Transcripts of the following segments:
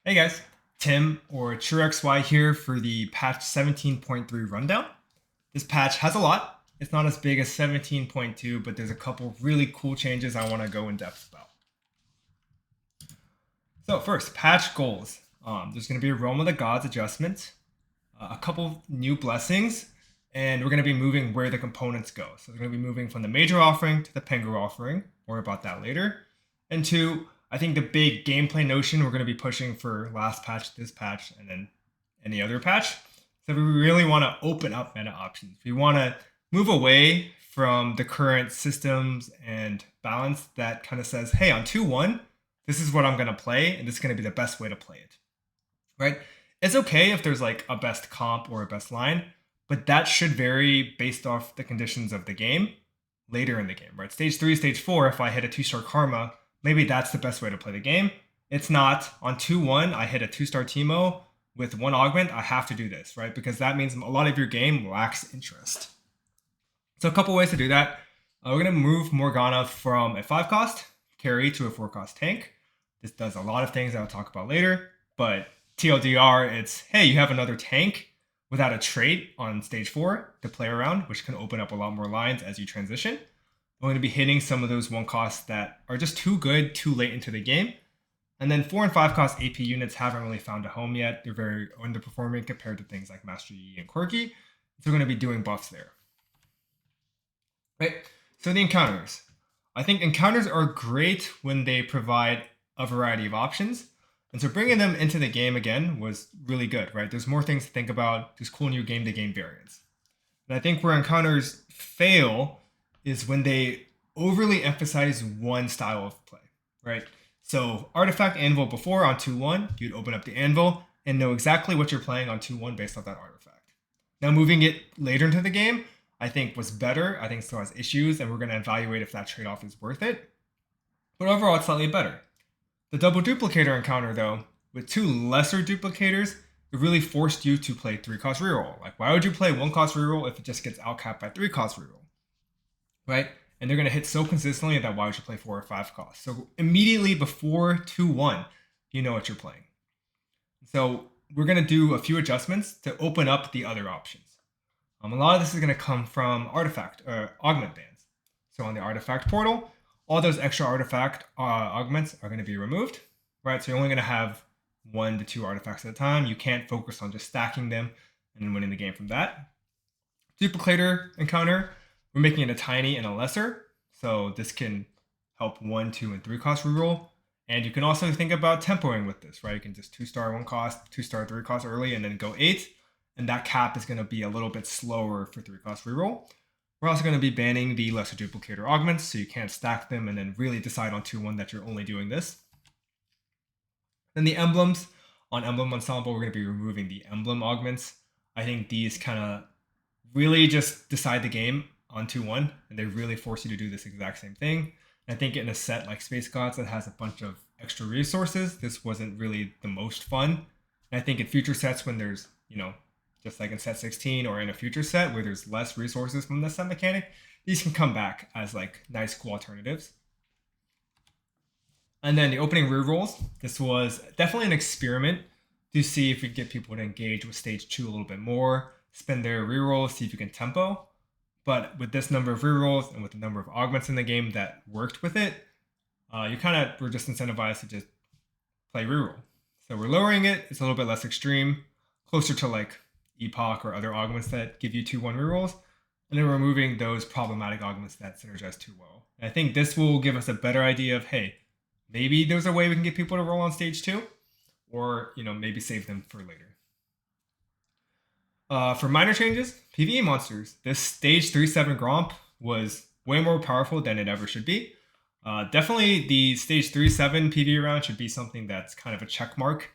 Hey guys, Tim or Truexy here for the patch 17.3 rundown. This patch has a lot. It's not as big as 17.2, but there's a couple really cool changes I want to go in depth about. So first, patch goals. There's going to be a Realm of the Gods adjustment, a couple new blessings, and we're going to be moving where the components go. So they're going to be moving from the major offering to the Pengu offering. More about that later. And two, I think the big gameplay notion we're going to be pushing for last patch, this patch, and then any other patch. So we really want to open up meta options. We want to move away from the current systems and balance that kind of says, hey, on 2-1, this is what I'm going to play, and this is going to be the best way to play it, right? It's okay if there's like a best comp or a best line, but that should vary based off the conditions of the game later in the game, right? Stage 3, Stage 4, if I hit a 2-star Karma, maybe that's the best way to play the game. It's not. On 2-1, I hit a 2-star Teemo with 1 augment, I have to do this, right? Because that means a lot of your game lacks interest. So a couple ways to do that. We're going to move Morgana from a 5 cost carry to a 4 cost tank. This does a lot of things I'll talk about later, but TLDR, it's, hey, you have another tank without a trait on stage 4 to play around, which can open up a lot more lines as you transition. I'm going to be hitting some of those 1 costs that are just too good too late into the game. And then 4 and 5 cost AP units haven't really found a home yet. They're very underperforming compared to things like Master Yi and Quirky. So we're going to be doing buffs there. Right? So the encounters. I think encounters are great when they provide a variety of options. And so bringing them into the game again was really good, right? There's more things to think about. There's cool new game-to-game variants. And I think where encounters fail is when they overly emphasize one style of play, right? So Artifact Anvil before on 2-1, you'd open up the Anvil and know exactly what you're playing on 2-1 based off that artifact. Now moving it later into the game, I think was better. I think still has issues, and we're going to evaluate if that trade-off is worth it. But overall, it's slightly better. The double duplicator encounter, though, with 2 lesser duplicators, it really forced you to play 3-cost reroll. Like, why would you play 1-cost reroll if it just gets outcapped by 3-cost reroll? Right? And they're going to hit so consistently that why would you play 4 or 5 costs? So immediately before 2-1, you know what you're playing. So we're going to do a few adjustments to open up the other options. A lot of this is going to come from artifact augment bans. So on the artifact portal, all those extra artifact augments are going to be removed, right? So you're only going to have 1 to 2 artifacts at a time. You can't focus on just stacking them and then winning the game from that. Duplicator encounter, we're making it a tiny and a lesser. So this can help 1, 2, and 3 cost reroll. And you can also think about tempoing with this, right? You can just 2-star 1 cost, 2-star 3 cost early, and then go 8. And that cap is going to be a little bit slower for 3-cost reroll. We're also going to be banning the lesser duplicator augments, so you can't stack them and then really decide on 2-1 that you're only doing this. Then the emblems. On Emblem Ensemble, we're going to be removing the emblem augments. I think these kind of really just decide the game on 2-1, and they really force you to do this exact same thing. And I think in a set like Space Gods that has a bunch of extra resources, this wasn't really the most fun. And I think in future sets when there's, just like in set 16 or in a future set where there's less resources from the set mechanic, these can come back as like nice cool alternatives. And then the opening rerolls. This was definitely an experiment to see if we get people to engage with stage 2 a little bit more, spend their rerolls, see if you can tempo. But with this number of rerolls and with the number of augments in the game that worked with it, you kind of were just incentivized to just play reroll. So we're lowering it. It's a little bit less extreme, closer to like Epoch or other augments that give you 2-1 rerolls, and then removing those problematic augments that synergize too well. And I think this will give us a better idea of, hey, maybe there's a way we can get people to roll on stage 2, or maybe save them for later. For minor changes, PvE monsters. This stage 3-7 Gromp was way more powerful than it ever should be. Definitely the stage 3-7 PvE round should be something that's kind of a check mark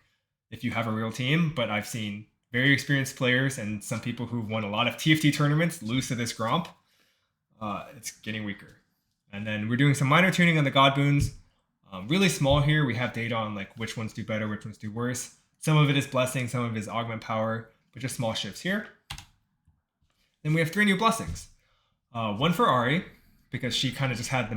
if you have a real team, but I've seen very experienced players and some people who've won a lot of TFT tournaments lose to this Gromp. It's getting weaker. And then we're doing some minor tuning on the God Boons. Really small here. We have data on like which ones do better, which ones do worse. Some of it is blessing, some of it is augment power, but just small shifts here. Then we have 3 new blessings. 1 for Ari, because she kind of just had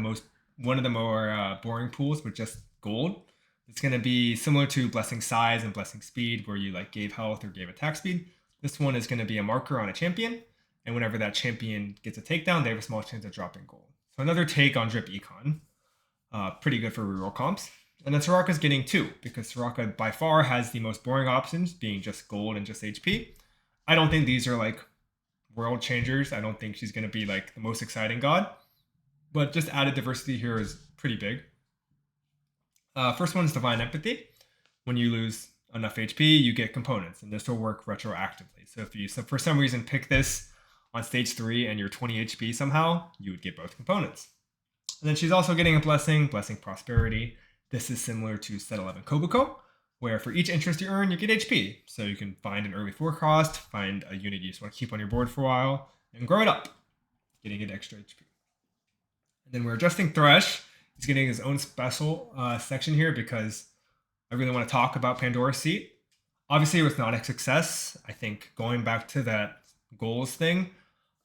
one of the more boring pools with just gold. It's going to be similar to blessing size and blessing speed, where you like gave health or gave attack speed. This one is going to be a marker on a champion, and whenever that champion gets a takedown, they have a small chance of dropping gold. So another take on drip econ. Pretty good for reroll comps. And then Soraka's getting 2, because Soraka by far has the most boring options, being just gold and just HP. I don't think these are like world changers. I don't think she's going to be like the most exciting god, but just added diversity here is pretty big. First one is Divine Empathy. When you lose enough HP, you get components, and this will work retroactively. So if you for some reason pick this on stage 3 and you're 20 HP somehow, you would get both components. And then she's also getting a Blessing Prosperity. This is similar to set 11 Kobuko, where for each interest you earn, you get HP. So you can find an early 4 cost, find a unit you just want to keep on your board for a while, and grow it up, getting it extra HP. And then we're adjusting Thresh. He's getting his own special section here because I really want to talk about Pandora's Seat. Obviously, it was not a success. I think going back to that goals thing,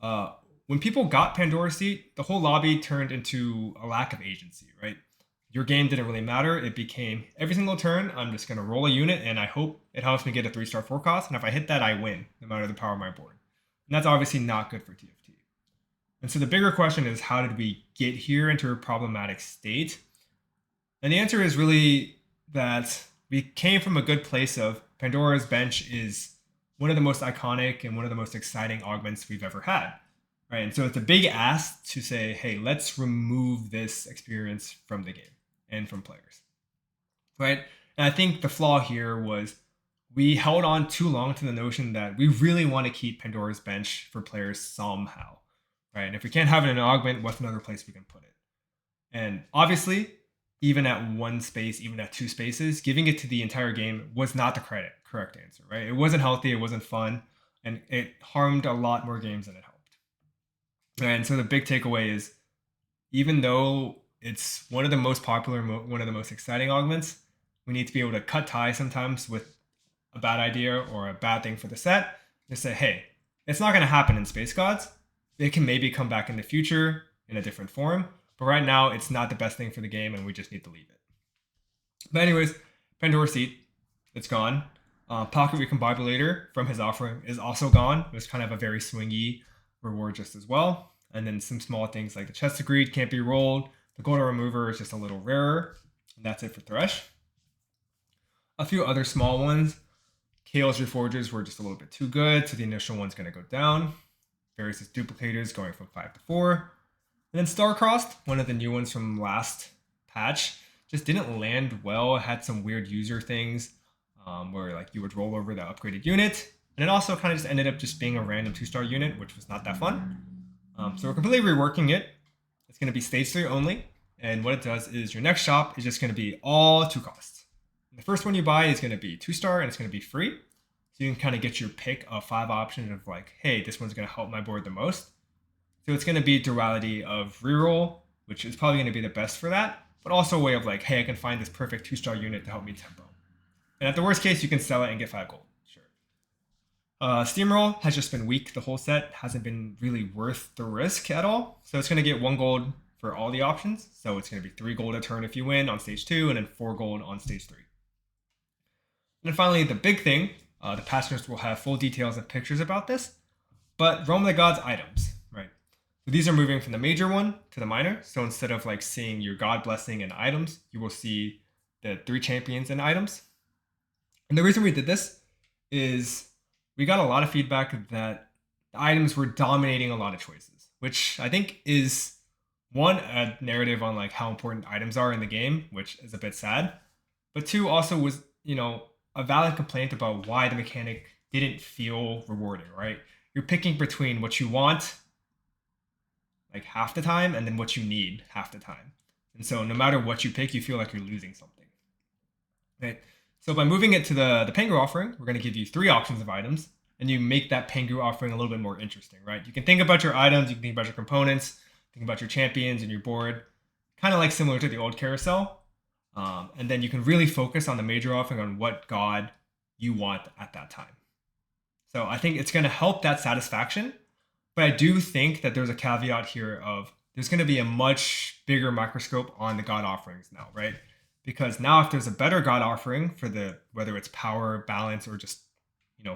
when people got Pandora's Seat, the whole lobby turned into a lack of agency, right? Your game didn't really matter. It became every single turn, I'm just going to roll a unit and I hope it helps me get a 3-star 4 cost. And if I hit that, I win, no matter the power of my board. And that's obviously not good for TFT. And so the bigger question is, how did we get here into a problematic state? And the answer is really that we came from a good place of Pandora's Bench is one of the most iconic and one of the most exciting augments we've ever had. Right? And so it's a big ask to say, hey, let's remove this experience from the game and from players. Right? And I think the flaw here was we held on too long to the notion that we really want to keep Pandora's Bench for players somehow. Right? And if we can't have it in an augment, what's another place we can put it? And obviously, even at 1 space, even at 2 spaces, giving it to the entire game was not the correct answer, right? It wasn't healthy, it wasn't fun, and it harmed a lot more games than it helped. And so the big takeaway is, even though it's one of the most popular, one of the most exciting augments, we need to be able to cut ties sometimes with a bad idea or a bad thing for the set. Just say, hey, it's not going to happen in Space Gods. It can maybe come back in the future in a different form, but right now it's not the best thing for the game and we just need to leave it. But anyways, Pandora's Seat, it's gone. Pocket Recombobulator from his offering is also gone. It was kind of a very swingy reward just as well. And then some small things like the Chest of Greed can't be rolled. The Golden Remover is just a little rarer. And that's it for Thresh. A few other small ones. Kale's Reforgers were just a little bit too good, so the initial one's going to go down. Various duplicators going from 5 to 4. And then Star-Crossed, one of the new ones from last patch, just didn't land well. It had some weird user things where like you would roll over the upgraded unit. And it also kind of just ended up just being a random 2-star unit, which was not that fun. So we're completely reworking it. It's going to be stage 3 only. And what it does is your next shop is just going to be all 2 costs. And the first one you buy is going to be 2-star and it's going to be free. So you can kind of get your pick of 5 options of like, hey, this one's going to help my board the most. So it's going to be duality of reroll, which is probably going to be the best for that, but also a way of like, hey, I can find this perfect 2-star unit to help me tempo. And at the worst case, you can sell it and get 5 gold. Sure. Steamroll has just been weak the whole set. Hasn't been really worth the risk at all. So it's going to get 1 gold for all the options. So it's going to be 3 gold a turn if you win on stage 2 and then 4 gold on stage 3. And then finally, the big thing, the patch notes will have full details and pictures about this, but Realm of the Gods items, right? So these are moving from the major one to the minor. So instead of like seeing your God Blessing and items, you will see the 3 champions and items. And the reason we did this is we got a lot of feedback that the items were dominating a lot of choices, which I think is one, a narrative on like how important items are in the game, which is a bit sad, but 2 also was, a valid complaint about why the mechanic didn't feel rewarding, right? You're picking between what you want like half the time and then what you need half the time. And so no matter what you pick, you feel like you're losing something, right? So by moving it to the Pengu offering, we're going to give you 3 options of items and you make that Pengu offering a little bit more interesting, right? You can think about your items, you can think about your components, think about your champions and your board, kind of like similar to the old carousel. And then you can really focus on the major offering on what god you want at that time. So I think it's going to help that satisfaction. But I do think that there's a caveat here of there's going to be a much bigger microscope on the god offerings now, right? because now if there's a better god offering for the whether it's power, balance, or just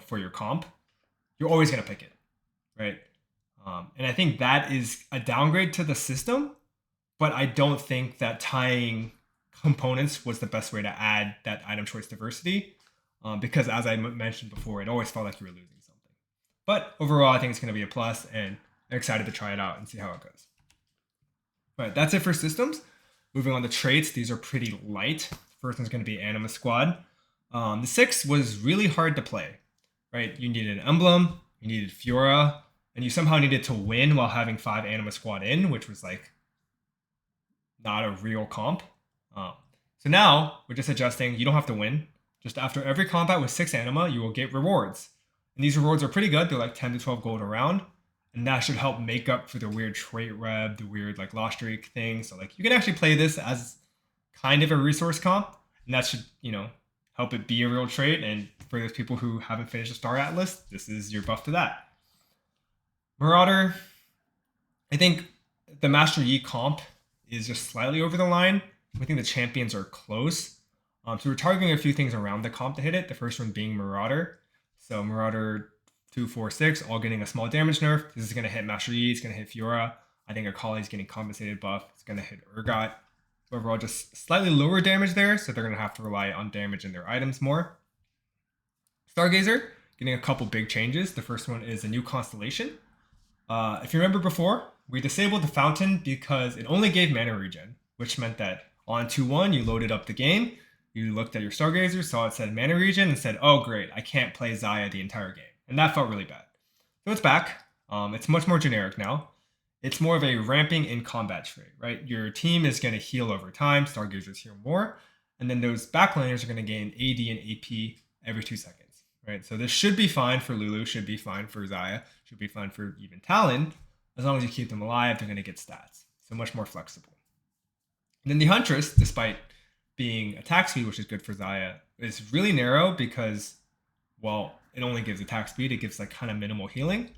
for your comp, you're always gonna pick it, right? And I think that is a downgrade to the system, but I don't think that tying components was the best way to add that item choice diversity, because as I mentioned before, it always felt like you were losing something. But overall, I think it's going to be a plus, and I'm excited to try it out and see how it goes. All right, that's it for systems. Moving on to traits, these are pretty light. First one's going to be Anima Squad. The 6 was really hard to play, right? You needed an emblem, you needed Fiora, and you somehow needed to win while having 5 Anima Squad in, which was like not a real comp. So now we're just adjusting. You don't have to win. Just after every combat with 6 Anima, you will get rewards. And these rewards are pretty good. They're like 10 to 12 gold a round. And that should help make up for the weird trait rev, the weird like lost streak thing. So like you can actually play this as kind of a resource comp. And that should, help it be a real trait. And for those people who haven't finished the Star Atlas, this is your buff to that. Marauder, I think the Master Yi comp is just slightly over the line. I think the champions are close. So we're targeting a few things around the comp to hit it. The first one being Marauder. So Marauder 2, 4, 6, all getting a small damage nerf. This is going to hit Master Yi. It's going to hit Fiora. I think Akali's getting compensated buff. It's going to hit Urgot. Overall, just slightly lower damage there. So they're going to have to rely on damage in their items more. Stargazer, getting a couple big changes. The first one is a new constellation. If you remember before, we disabled the fountain because it only gave mana regen, which meant that on 2-1, you loaded up the game, you looked at your Stargazer, saw it said mana regen, and said, oh great, I can't play Xayah the entire game. And that felt really bad. So it's back. It's much more generic now. It's more of a ramping in combat trait, right? Your team is going to heal over time, Stargazers heal more, and then those backliners are going to gain AD and AP every 2 seconds, right? So this should be fine for Lulu, should be fine for Xayah, should be fine for even Talon. As long as you keep them alive, they're going to get stats. So much more flexible. And then the Huntress, despite being attack speed, which is good for Xayah, is really narrow because, well, it only gives attack speed. It gives like kind of minimal healing.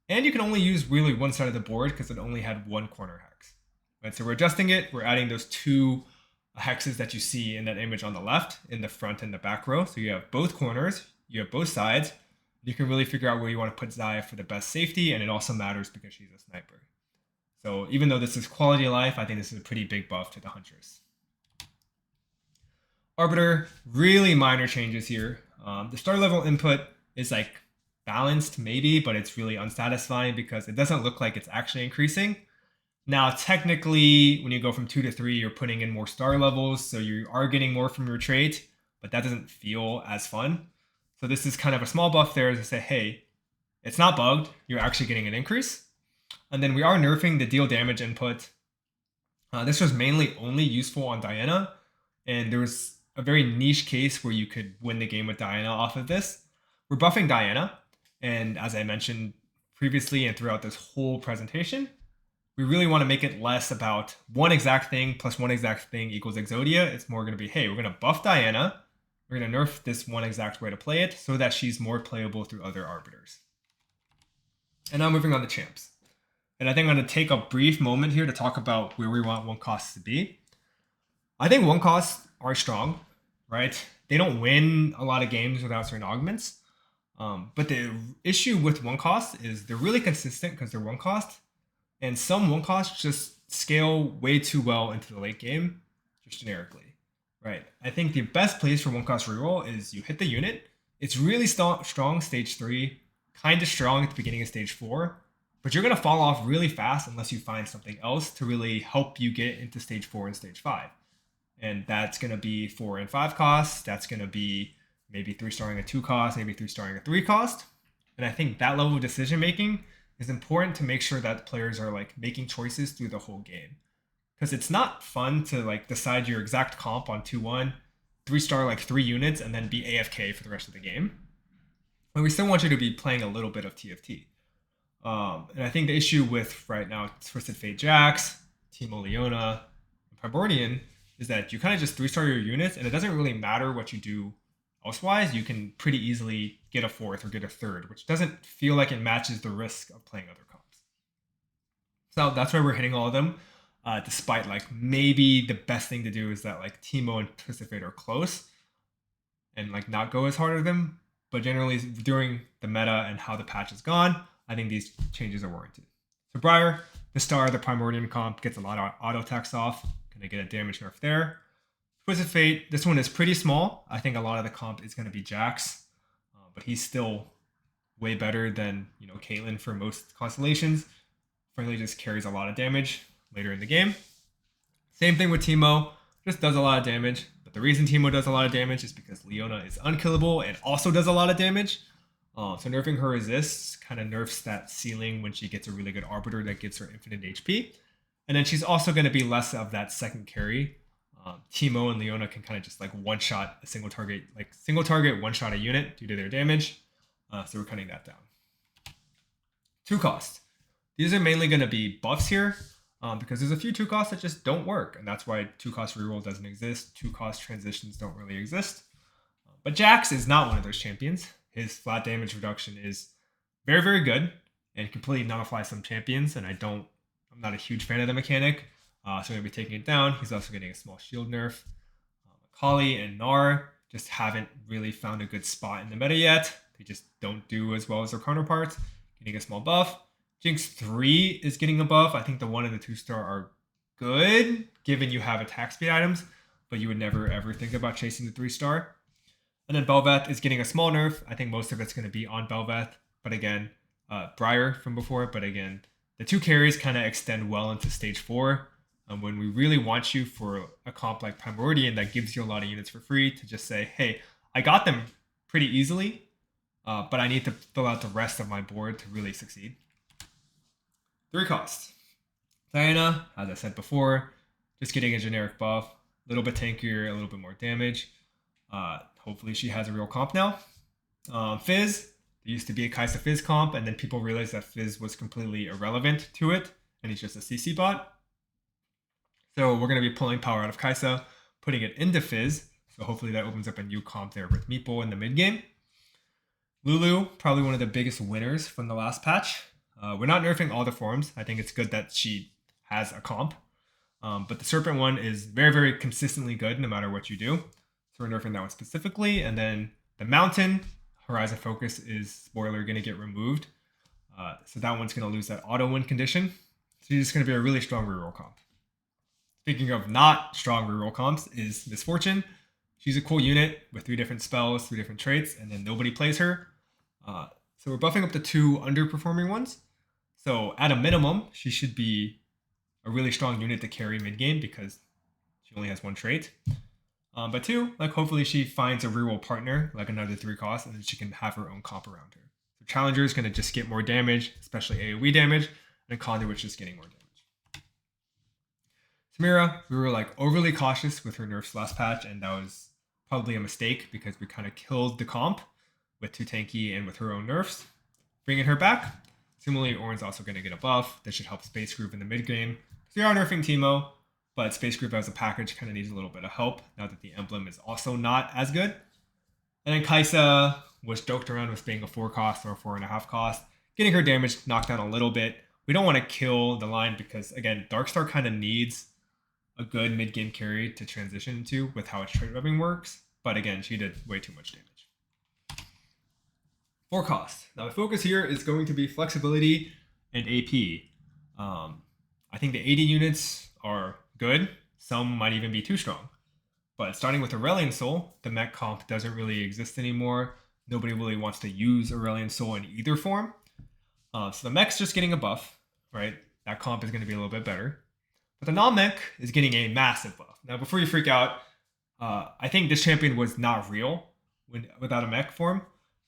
And you can only use really one side of the board because it only had 1 corner hex. Right, so we're adjusting it. We're adding those 2 hexes that you see in that image on the left, in the front and the back row. So you have both corners, you have both sides. You can really figure out where you want to put Xayah for the best safety, and it also matters because she's a sniper. So even though this is quality of life, I think this is a pretty big buff to the Huntress. Arbiter, really minor changes here. The star level input is like balanced maybe, but it's really unsatisfying because it doesn't look like it's actually increasing. Now, technically, when you go from 2 to 3, you're putting in more star levels, so you are getting more from your trait, but that doesn't feel as fun. So this is kind of a small buff there to say, hey, it's not bugged. You're actually getting an increase. And then we are nerfing the deal damage input. This was mainly only useful on Diana. And there was a very niche case where you could win the game with Diana off of this. We're buffing Diana. And as I mentioned previously and throughout this whole presentation, we really want to make it less about one exact thing plus one exact thing equals Exodia. It's more going to be, hey, we're going to buff Diana. We're going to nerf this one exact way to play it so that she's more playable through other arbiters. And now moving on to champs. And I think I'm going to take a brief moment here to talk about where we want 1 costs to be. I think 1 costs are strong, right? They don't win a lot of games without certain augments. But the issue with 1 cost is they're really consistent because they're 1 cost. And some 1 costs just scale way too well into the late game, just generically. Right. I think the best place for 1 cost reroll is you hit the unit. It's really strong stage 3, kind of strong at the beginning of stage 4, but you're going to fall off really fast unless you find something else to really help you get into stage 4 and stage 5. And that's going to be 4 and 5 costs. That's going to be maybe 3-starring a 2 cost, maybe 3-starring a 3 cost. And I think that level of decision making is important to make sure that players are like making choices through the whole game. Because it's not fun to like decide your exact comp on 2-1, 3-star like 3 units, and then be AFK for the rest of the game. But we still want you to be playing a little bit of TFT. And I think the issue with right now Twisted Fate Jax, Teemo Leona, and Primordian is that you kind of just 3-star your units, and it doesn't really matter what you do elsewise. You can pretty easily get a 4th or get a 3rd, which doesn't feel like it matches the risk of playing other comps. So that's why we're hitting all of them. despite like maybe the best thing to do is that like Teemo and Twisted Fate are close and like not go as hard at them. But generally, during the meta and how the patch is gone, I think these changes are warranted. So Briar, the star of the Primordial comp, gets a lot of auto attacks off. Gonna get a damage nerf there. Twisted Fate, this one is pretty small. I think a lot of the comp is gonna be Jax, but he's still way better than Caitlyn for most constellations. Frankly, just carries a lot of damage later in the game. Same thing with Teemo, just does a lot of damage. But the reason Teemo does a lot of damage is because Leona is unkillable and also does a lot of damage. So nerfing her resists kind of nerfs that ceiling when she gets a really good Arbiter that gives her infinite HP. And then she's also going to be less of that second carry. Teemo and Leona can kind of just like one-shot a single target, one-shot a unit due to their damage. So we're cutting that down. 2 cost. These are mainly going to be buffs here because there's a few 2 costs that just don't work. And that's why 2 cost reroll doesn't exist. 2 cost transitions don't really exist. But Jax is not one of those champions. His flat damage reduction is very, very good and completely nullifies some champions. And I'm not a huge fan of the mechanic. So I'm going to be taking it down. He's also getting a small shield nerf. Akali and Gnar just haven't really found a good spot in the meta yet. They just don't do as well as their counterparts. Getting a small buff. Jinx 3 is getting a buff. I think the 1 and the 2-star are good, given you have attack speed items, but you would never ever think about chasing the 3-star. And then Bel'Veth is getting a small nerf. I think most of it's going to be on Bel'Veth, but again, Briar from before, but again, the 2 carries kind of extend well into stage 4. When we really want you for a comp like Primordial that gives you a lot of units for free to just say, hey, I got them pretty easily, but I need to fill out the rest of my board to really succeed. 3 costs. Diana, as I said before, just getting a generic buff, a little bit tankier, a little bit more damage. Hopefully she has a real comp now. Fizz, there used to be a Kai'Sa Fizz comp, and then people realized that Fizz was completely irrelevant to it, and he's just a CC bot. So we're going to be pulling power out of Kai'Sa, putting it into Fizz, so hopefully that opens up a new comp there with Meeple in the mid game. Lulu, probably one of the biggest winners from the last patch. We're not nerfing all the forms. I think it's good that she has a comp. But the Serpent one is very, very consistently good no matter what you do. So we're nerfing that one specifically. And then the Mountain, Horizon Focus is, spoiler, going to get removed. So that one's going to lose that auto win condition. So she's just going to be a really strong reroll comp. Speaking of not strong reroll comps is Misfortune. She's a cool unit with 3 different spells, 3 different traits, and then nobody plays her. So we're buffing up the 2 underperforming ones. So at a minimum, she should be a really strong unit to carry mid-game because she only has 1 trait. But 2, like hopefully she finds a reroll partner, like another 3 cost, and then she can have her own comp around her. So Challenger is going to just get more damage, especially AoE damage, and Conduit's just getting more damage. Samira, we were like overly cautious with her nerfs last patch, and that was probably a mistake because we kind of killed the comp with 2 tanky and with her own nerfs. Bringing her back. Similarly, Ornn's also going to get a buff. That should help Space Group in the mid game. So we are nerfing Teemo, but Space Group as a package kind of needs a little bit of help now that the emblem is also not as good. And then Kai'Sa was joked around with being a 4 cost or a 4.5 cost. Getting her damage knocked down a little bit. We don't want to kill the line because, again, Darkstar kind of needs a good mid-game carry to transition into with how its trait webbing works. But again, she did way too much damage. 4 cost. Now the focus here is going to be flexibility and AP. I think the 80 units are good. Some might even be too strong. But starting with Aurelion Soul, the mech comp doesn't really exist anymore. Nobody really wants to use Aurelion Soul in either form. So the mech's just getting a buff, right? That comp is going to be a little bit better. But the non-mech is getting a massive buff. Now before you freak out, I think this champion was not real without a mech form.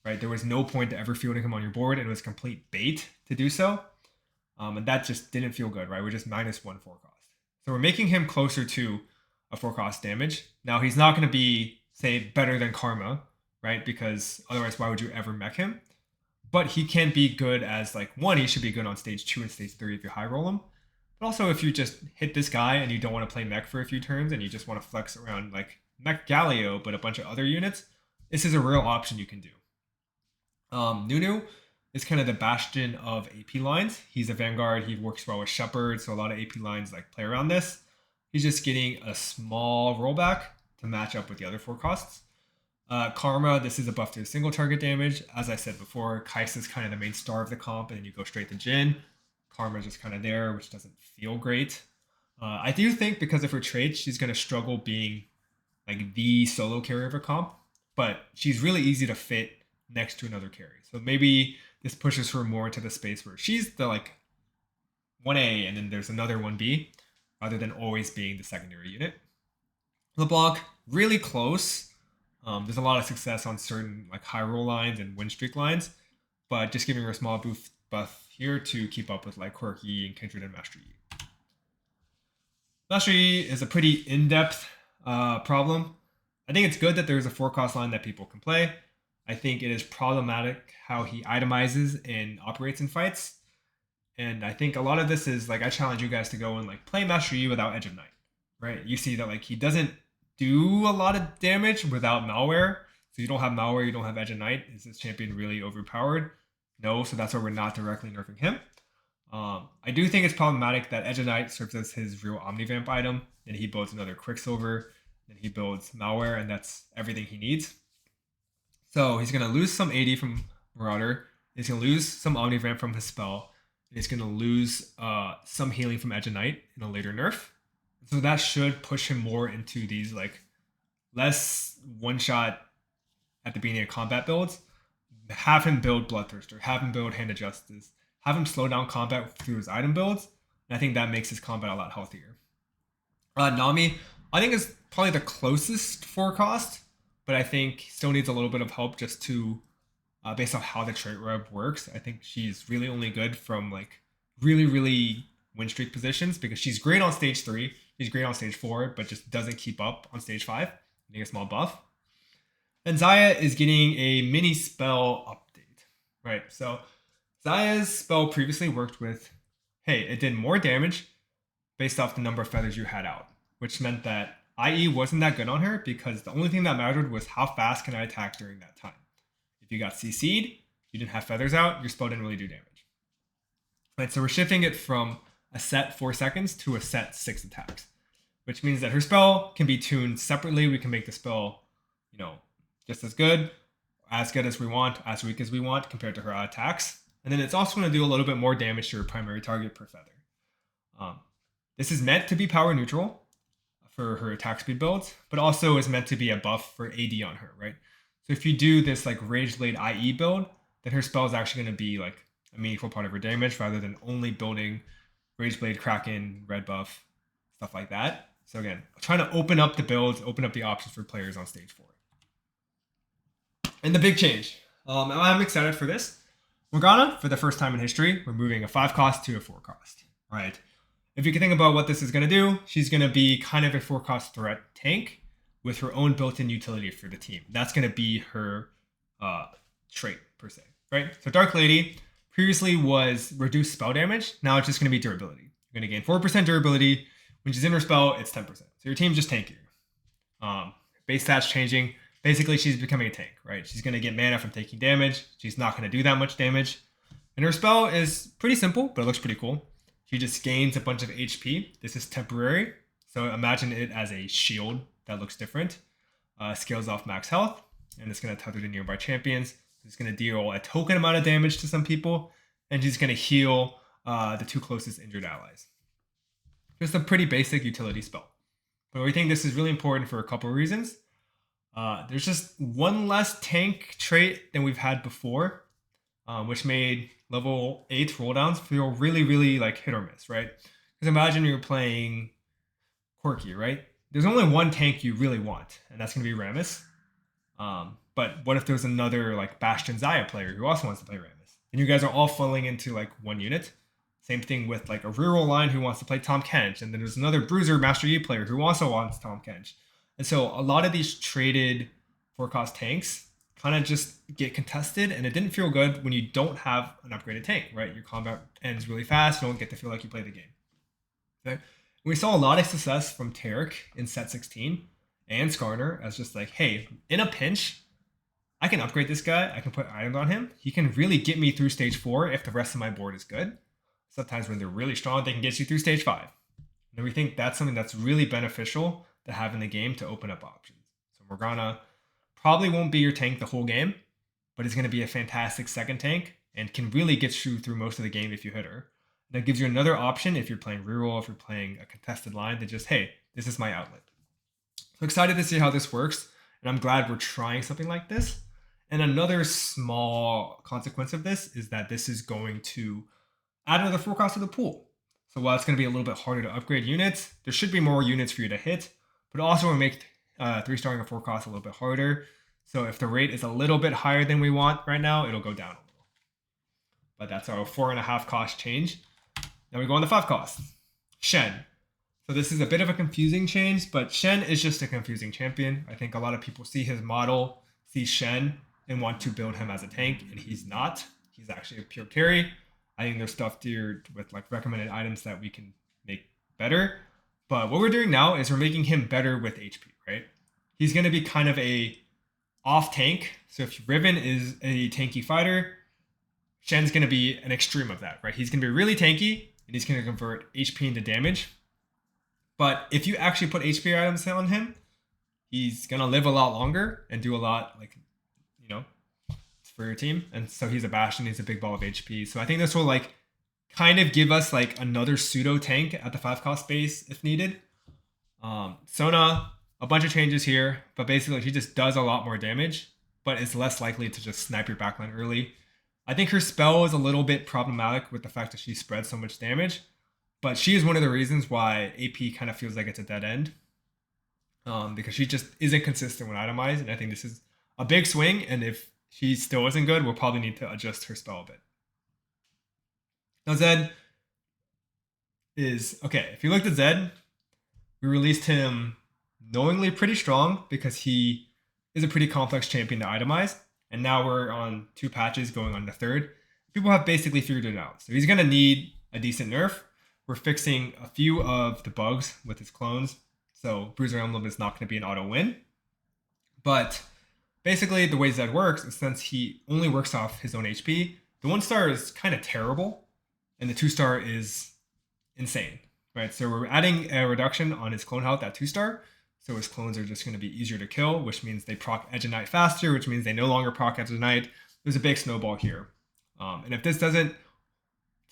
Right, there was no point to ever fielding him on your board, and it was complete bait to do so. And that just didn't feel good, right? We're just -1 4 cost. So we're making him closer to a 4 cost damage. Now he's not going to be, say, better than Karma, right? Because otherwise, why would you ever mech him? But he can be good as, like, 1, he should be good on stage 2 and stage 3 if you high roll him. But also if you just hit this guy and you don't want to play mech for a few turns and you just want to flex around, like, mech Galio, but a bunch of other units, this is a real option you can do. Nunu, is kind of the bastion of AP lines. He's a Vanguard. He works well with Shepard, so a lot of AP lines like play around this. He's just getting a small rollback to match up with the other forecasts. Karma, this is a buff to single target damage. As I said before, Kais is kind of the main star of the comp, and then you go straight to Jin. Karma is just kind of there, which doesn't feel great. I do think because of her traits, she's going to struggle being like the solo carry of her comp, but she's really easy to fit next to another carry. So maybe this pushes her more into the space where she's the like 1A and then there's another 1B, rather than always being the secondary unit. LeBlanc, really close. There's a lot of success on certain like high roll lines and win streak lines, but just giving her a small buff here to keep up with like Quirky and Kindred and Master Yi. Master Yi is a pretty in-depth problem. I think it's good that there's a forecast line that people can play. I think it is problematic how he itemizes and operates in fights. And I think a lot of this is like, I challenge you guys to go and like play Master Yi without Edge of Night, right? You see that like he doesn't do a lot of damage without malware. So you don't have malware, you don't have Edge of Night. Is this champion really overpowered? No, so that's why we're not directly nerfing him. I do think it's problematic that Edge of Night serves as his real Omnivamp item. Then he builds another Quicksilver. Then he builds malware, and that's everything he needs. So he's going to lose some AD from Marauder. He's going to lose some Omnivamp from his spell. And he's going to lose some healing from Edge of Night in a later nerf. So that should push him more into these like less one-shot at the beginning of combat builds. Have him build Bloodthirster. Have him build Hand of Justice. Have him slow down combat through his item builds. And I think that makes his combat a lot healthier. Nami, I think is probably the closest forecast, but I think still needs a little bit of help just to, based on how the trait rev works. I think she's really only good from like really win streak positions because she's great on stage 3. She's great on stage 4, but just doesn't keep up on stage 5. Need a small buff. And Xayah is getting a mini spell update, right? So Xayah's spell previously worked with, hey, it did more damage based off the number of feathers you had out, which meant that IE wasn't that good on her because the only thing that mattered was how fast can I attack during that time. If you got CC'd, you didn't have feathers out, your spell didn't really do damage. Right, so we're shifting it from a set 4 seconds to a set 6 attacks, which means that her spell can be tuned separately. We can make the spell, just as good as we want, as weak as we want compared to her attacks. And then it's also going to do a little bit more damage to her primary target per feather. This is meant to be power neutral for her attack speed builds, but also is meant to be a buff for AD on her, right? So if you do this like Rage Blade IE build, then her spell is actually going to be like a meaningful part of her damage rather than only building Rage Blade, Kraken, red buff, stuff like that. So again, trying to open up the builds, open up the options for players on stage 4. And the big change. I'm excited for this. Morgana, for the first time in history, we're moving a 5 cost to a 4 cost, right? If you can think about what this is going to do, she's going to be kind of a 4 cost threat tank with her own built-in utility for the team. That's going to be her trait, per se, right? So Dark Lady previously was reduced spell damage. Now it's just going to be durability. You're going to gain 4% durability. When she's in her spell, it's 10%. So your team's just tankier. Base stats changing. Basically, she's becoming a tank, right? She's going to get mana from taking damage. She's not going to do that much damage. And her spell is pretty simple, but it looks pretty cool. She just gains a bunch of HP. This is temporary. So imagine it as a shield that looks different. Scales off max health, and it's going to tether to nearby champions. It's going to deal a token amount of damage to some people, and she's going to heal the 2 closest injured allies. Just a pretty basic utility spell. But we think this is really important for a couple of reasons. There's just one less tank trait than we've had before, which made level 8 rolldowns feel really like hit or miss, right? Because imagine you're playing Quirky, right? There's only one tank you really want, and that's going to be Rammus. But what if there's another like Bastion Xayah player who also wants to play Rammus? And you guys are all funneling into like one unit. Same thing with like a reroll line who wants to play Tahm Kench, and then there's another Bruiser Master Yi player who also wants Tahm Kench. And so a lot of these traded 4-cost tanks kind of just get contested, and it didn't feel good when you don't have an upgraded tank, right? Your combat ends really fast. You don't get to feel like you play the game. Okay? We saw a lot of success from Taric in set 16 and Skarner as just like, hey, in a pinch, I can upgrade this guy. I can put items on him. He can really get me through stage 4 if the rest of my board is good. Sometimes when they're really strong, they can get you through stage 5. And we think that's something that's really beneficial to have in the game to open up options. So Morgana probably won't be your tank the whole game, but it's going to be a fantastic second tank and can really get you through most of the game if you hit her. That gives you another option if you're playing reroll, if you're playing a contested line, to just, hey, this is my outlet. So excited to see how this works, and I'm glad we're trying something like this. And another small consequence of this is that this is going to add another 4 cost to the pool. So while it's going to be a little bit harder to upgrade units, there should be more units for you to hit, but also will make 3-starring a 4 cost a little bit harder. So if the rate is a little bit higher than we want right now, it'll go down a little. But that's our 4.5 cost change. Now we go on the 5 cost. Shen. So this is a bit of a confusing change, but Shen is just a confusing champion. I think a lot of people see his model, see Shen, and want to build him as a tank, and he's not. He's actually a pure carry. I think there's stuff tiered with like recommended items that we can make better. But what we're doing now is we're making him better with HP, right? He's going to be kind of a off tank. So if Riven is a tanky fighter, Shen's going to be an extreme of that, right? He's going to be really tanky, and he's going to convert HP into damage. But if you actually put HP items on him, he's going to live a lot longer and do a lot, like, you know, for your team. And so he's a Bastion, he's a big ball of HP. So I think this will like kind of give us like another pseudo tank at the 5 cost base if needed. Sona, a bunch of changes here, but basically she just does a lot more damage, but is less likely to just snipe your backline early. I think her spell is a little bit problematic with the fact that she spreads so much damage, but she is one of the reasons why AP kind of feels like it's a dead end. Because she just isn't consistent when itemized, and I think this is a big swing, and if she still isn't good, we'll probably need to adjust her spell a bit. Now Zed is, okay, if you looked at Zed, we released him knowingly pretty strong because he is a pretty complex champion to itemize, and now we're on 2 patches going on the 3rd. People have basically figured it out. So he's going to need a decent nerf. We're fixing a few of the bugs with his clones, so Bruiser Emblem is not going to be an auto win. But basically, the way Zed works is since he only works off his own HP, the 1-star is kind of terrible, and the 2-star is insane, right? So we're adding a reduction on his clone health at 2-star, so his clones are just going to be easier to kill, which means they proc Edge of Night faster, which means they no longer proc Edge of Night. There's a big snowball here. And if this doesn't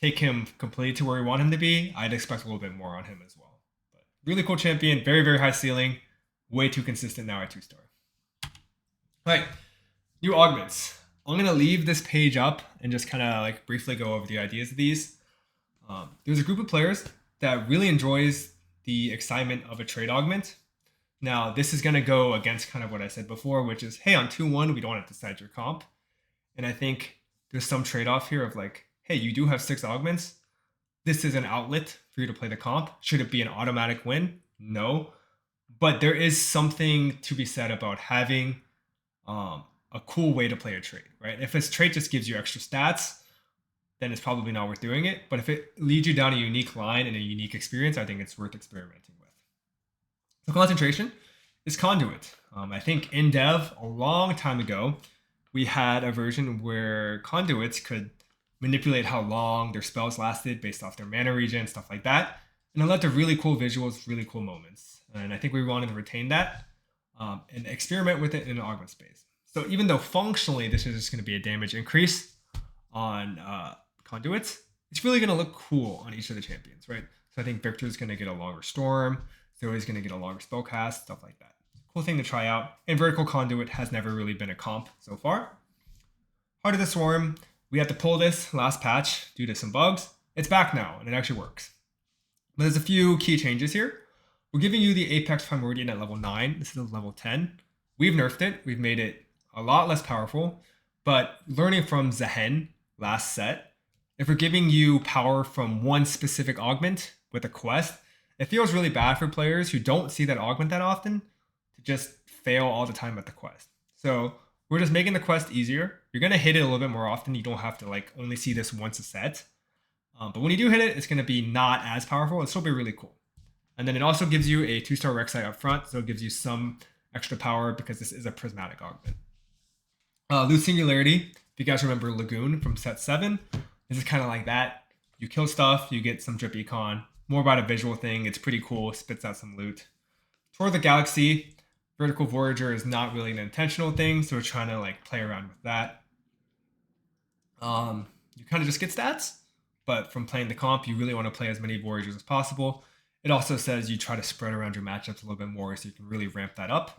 take him completely to where we want him to be, I'd expect a little bit more on him as well. But really cool champion, very, very high ceiling, way too consistent now at 2-star. All right, new augments. I'm going to leave this page up and just kind of like briefly go over the ideas of these. There's a group of players that really enjoys the excitement of a trade augment. Now, this is going to go against kind of what I said before, which is, hey, on 2-1, we don't want to decide your comp. And I think there's some trade-off here of like, hey, you do have 6 augments. This is an outlet for you to play the comp. Should it be an automatic win? No. But there is something to be said about having a cool way to play a trade, right? If this trait just gives you extra stats, then it's probably not worth doing it. But if it leads you down a unique line and a unique experience, I think it's worth experimenting with. So concentration is conduit. I think in dev a long time ago, we had a version where conduits could manipulate how long their spells lasted based off their mana regen, stuff like that. And it led to really cool visuals, really cool moments. And I think we wanted to retain that and experiment with it in an augment space. So even though functionally this is just going to be a damage increase on conduits, it's really going to look cool on each of the champions, right? So I think Victor's going to get a longer storm. Zoe's going to get a longer spell cast, stuff like that. Cool thing to try out. And vertical conduit has never really been a comp so far. Heart of the Swarm, we had to pull this last patch due to some bugs. It's back now, and it actually works. But there's a few key changes here. We're giving you the Apex Primordial at level 9. This is level 10. We've nerfed it. We've made it a lot less powerful. But learning from Zehen last set, if we're giving you power from one specific augment with a quest, it feels really bad for players who don't see that augment that often to just fail all the time at the quest. So we're just making the quest easier. You're going to hit it a little bit more often. You don't have to like only see this once a set. But when you do hit it, it's going to be not as powerful. It'll still be really cool. And then it also gives you a 2-star Rek'Sai up front. So it gives you some extra power because this is a prismatic augment. Lose Singularity, if you guys remember Lagoon from set 7, this is kind of like that. You kill stuff, you get some drip econ. More about a visual thing. It's pretty cool. Spits out some loot. Tour of the Galaxy, Vertical Voyager is not really an intentional thing, so we're trying to like play around with that. You kind of just get stats, but from playing the comp, you really want to play as many Voyagers as possible. It also says you try to spread around your matchups a little bit more so you can really ramp that up.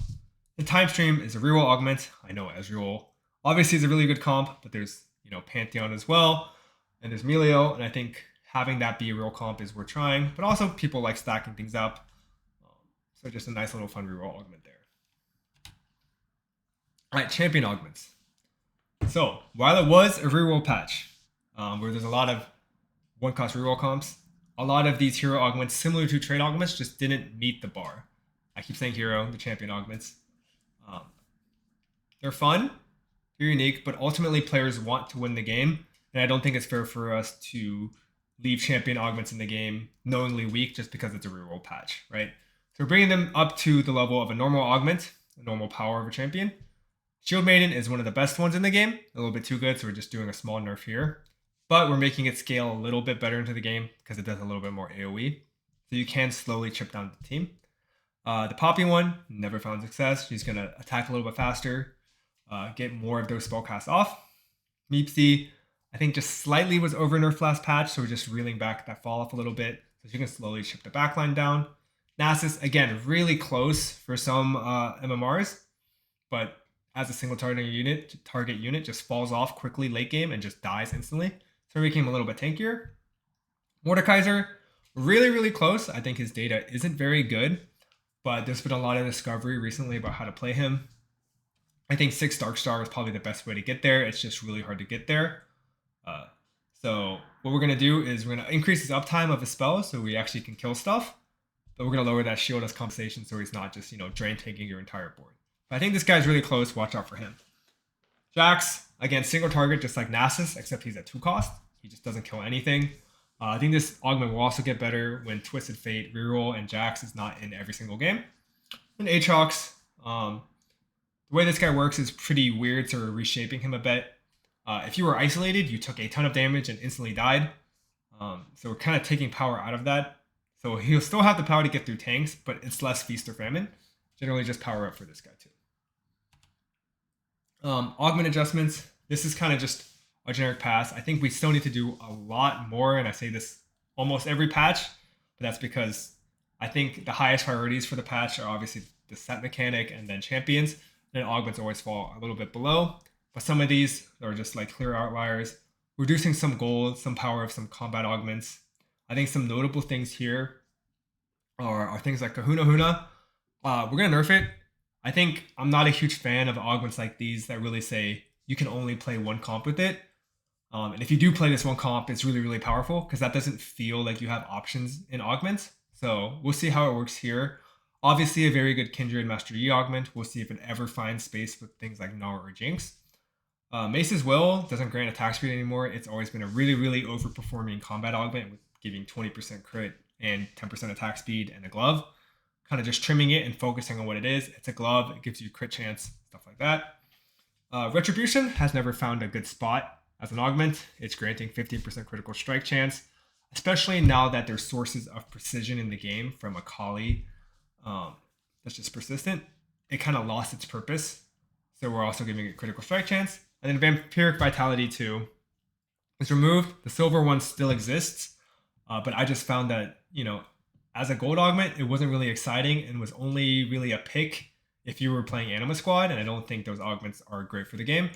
The time stream is a reroll augment. I know Ezreal obviously is a really good comp, but there's Pantheon as well, and there's Melio, and I think having that be a real comp is worth trying. But also people like stacking things up, so just a nice little fun reroll augment there. All right, champion augments. So while it was a reroll patch, where there's a lot of one-cost reroll comps, a lot of these hero augments, similar to trade augments, just didn't meet the bar. I keep saying hero, the champion augments. They're fun, they're unique, but ultimately players want to win the game, and I don't think it's fair for us to leave champion augments in the game knowingly weak just because it's a reroll patch, right? So we're bringing them up to the level of a normal augment, a normal power of a champion. Shield Maiden is one of the best ones in the game, a little bit too good, so we're just doing a small nerf here. But we're making it scale a little bit better into the game because it does a little bit more AoE. So you can slowly chip down the team. The Poppy one, never found success. She's going to attack a little bit faster, get more of those spellcasts off. Meepsy, I think just slightly was over nerfed last patch, so we're just reeling back that fall off a little bit. So you can slowly chip the backline down. Nasus, again, really close for some MMRs, but as a single target unit just falls off quickly late game and just dies instantly. So we became a little bit tankier. Mordekaiser, really, really close. I think his data isn't very good, but there's been a lot of discovery recently about how to play him. I think 6 Darkstar is probably the best way to get there. It's just really hard to get there. So what we're going to do is we're going to increase his uptime of his spells so we actually can kill stuff, but we're going to lower that shield as compensation so he's not just, drain tanking your entire board. But I think this guy's really close. Watch out for him. Jax, again, single target just like Nasus, except he's at 2 cost. He just doesn't kill anything. I think this augment will also get better when Twisted Fate, reroll, and Jax is not in every single game. And Aatrox, the way this guy works is pretty weird, so we're reshaping him a bit. If you were isolated, you took a ton of damage and instantly died. So we're kind of taking power out of that. So he'll still have the power to get through tanks, but it's less feast or famine. Generally just power up for this guy too. Augment adjustments. This is kind of just a generic pass. I think we still need to do a lot more, and I say this almost every patch, but that's because I think the highest priorities for the patch are obviously the set mechanic and then champions. Then augments always fall a little bit below. But some of these are just like clear outliers. Reducing some gold, some power of some combat augments. I think some notable things here are things like Kahuna Huna. We're going to nerf it. I think I'm not a huge fan of augments like these that really say you can only play one comp with it. And if you do play this one comp, it's really, really powerful because that doesn't feel like you have options in augments. So we'll see how it works here. Obviously, a very good Kindred Master Yi augment. We'll see if it ever finds space with things like Gnar or Jinx. Mace's Will doesn't grant attack speed anymore. It's always been a really, really overperforming combat augment with giving 20% crit and 10% attack speed and a glove. Kind of just trimming it and focusing on what it is. It's a glove. It gives you crit chance, stuff like that. Retribution has never found a good spot as an augment. It's granting 15% critical strike chance, especially now that there's sources of precision in the game from Akali that's just persistent. It kind of lost its purpose. So we're also giving it critical strike chance. And then Vampiric Vitality 2 is removed. The silver one still exists, but I just found that, as a gold augment, it wasn't really exciting and was only really a pick if you were playing Anima Squad, and I don't think those augments are great for the game.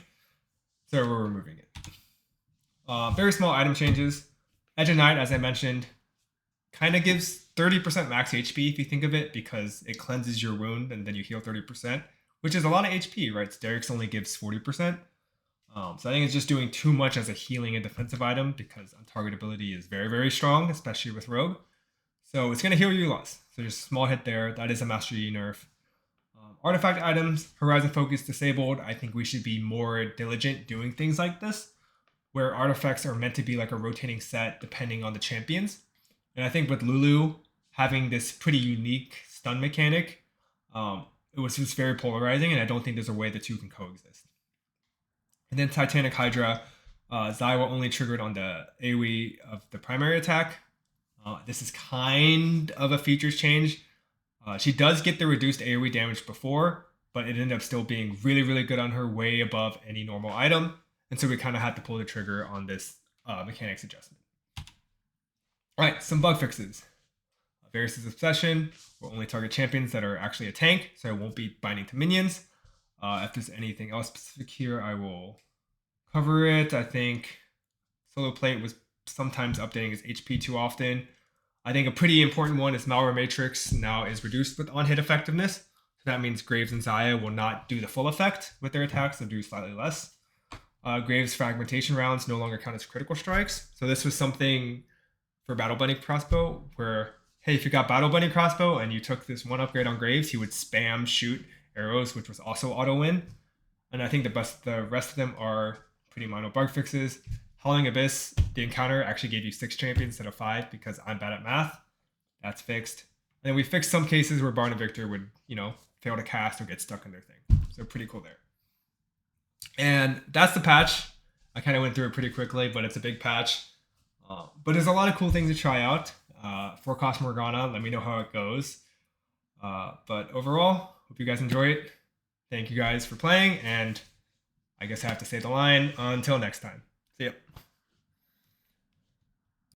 So we're removing it. Very small item changes. Edge of Night, as I mentioned, kind of gives 30% max HP if you think of it, because it cleanses your wound and then you heal 30%, which is a lot of HP, right? Sterix only gives 40%. So I think it's just doing too much as a healing and defensive item because untargetability is very, very strong, especially with Rogue. So it's going to heal your loss. So just a small hit there. That is a Master Yi nerf. Artifact items, Horizon Focus disabled. I think we should be more diligent doing things like this, where artifacts are meant to be like a rotating set depending on the champions. And I think with Lulu having this pretty unique stun mechanic, it was just very polarizing, and I don't think there's a way the two can coexist. And then Titanic Hydra, Zai will only trigger it on the AoE of the primary attack. This is kind of a features change. She does get the reduced AoE damage before, but it ended up still being really, really good on her, way above any normal item. And so we kind of had to pull the trigger on this mechanics adjustment. All right, some bug fixes. Varus' Obsession will only target champions that are actually a tank, so it won't be binding to minions. If there's anything else specific here, I will cover it. I think Solo Plate was sometimes updating his HP too often. I think a pretty important one is Malware Matrix now is reduced with on-hit effectiveness. So that means Graves and Xayah will not do the full effect with their attacks, they'll do slightly less. Graves' fragmentation rounds no longer count as critical strikes. So this was something for Battle Bunny Crossbow where, hey, if you got Battle Bunny Crossbow and you took this one upgrade on Graves, he would spam shoot arrows, which was also auto-win. And I think the rest of them are pretty minor bug fixes. Howling Abyss, the encounter actually gave you 6 champions instead of 5 because I'm bad at math. That's fixed. And then we fixed some cases where Barn and Victor would, fail to cast or get stuck in their thing. So pretty cool there. And that's the patch. I kind of went through it pretty quickly, but it's a big patch. But there's a lot of cool things to try out. For Cost Morgana, let me know how it goes. But overall, hope you guys enjoy it. Thank you guys for playing, and I guess I have to say the line until next time. See ya.